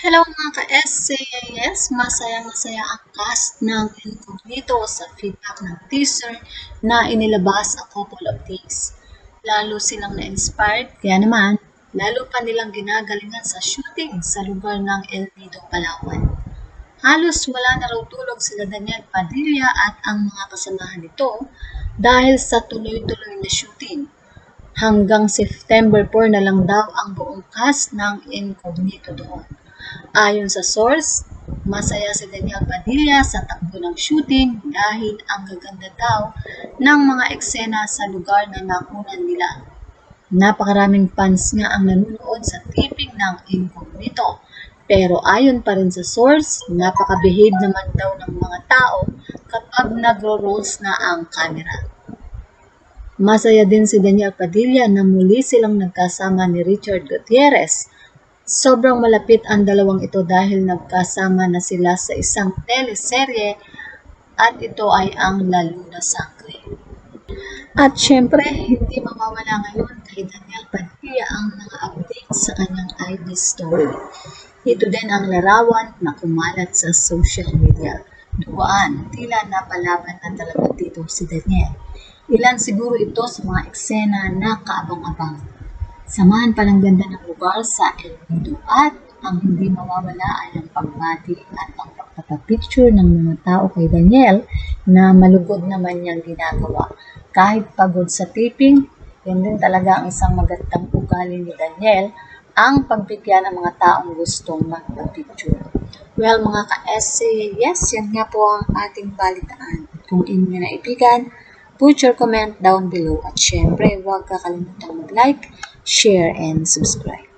Hello mga ka-SCAS! Masayang-masaya ang cast ng Incognito sa feedback ng teaser na inilabas a couple of days. Lalo silang na-inspired, kaya naman, lalo pa nilang ginagalingan sa shooting sa lugar ng El Nido, Palawan. Halos wala na raw tulog sila Daniel Padilla at ang mga kasamahan nito dahil sa tuloy-tuloy na shooting. Hanggang September 4 na lang daw ang buong cast ng Incognito doon. Ayon sa source, masaya si Daniel Padilla sa takbo ng shooting dahil ang gaganda daw ng mga eksena sa lugar na nakunan nila. Napakaraming fans nga ang nanonood sa taping ng Incognito. Pero ayon pa rin sa source, napaka-behave naman daw ng mga tao kapag nagro-rolls na ang camera. Masaya din si Daniel Padilla na muli silang nagkasama ni Richard Gutierrez. Sobrang malapit ang dalawang ito dahil nagkasama na sila sa isang teleserye at ito ay ang La Luna Sangre. At syempre, hindi mawawala ngayon kay Daniel Padilla ang mga updates sa kanyang IG story. Ito din ang larawan na kumalat sa social media. Duguan, tila napalaban na talaga dito si Daniel. Ilan siguro ito sa mga eksena na kaabang-abang. Samahan pa ng ganda ng lugar sa El Nido at ang hindi mawawala ay ang pagbati at ang pagpapapicture ng mga tao kay Daniel na malugod naman niyang ginagawa. Kahit pagod sa taping, yun din talaga ang isang magandang ugali ni Daniel, ang pagbigyan ng mga taong gustong magpapicture. Well mga ka-essay, yes, yan nga po ang ating balitaan. Kung inyo naibigan, put your comment down below at syempre huwag kakalimutan mag-like, share, and subscribe.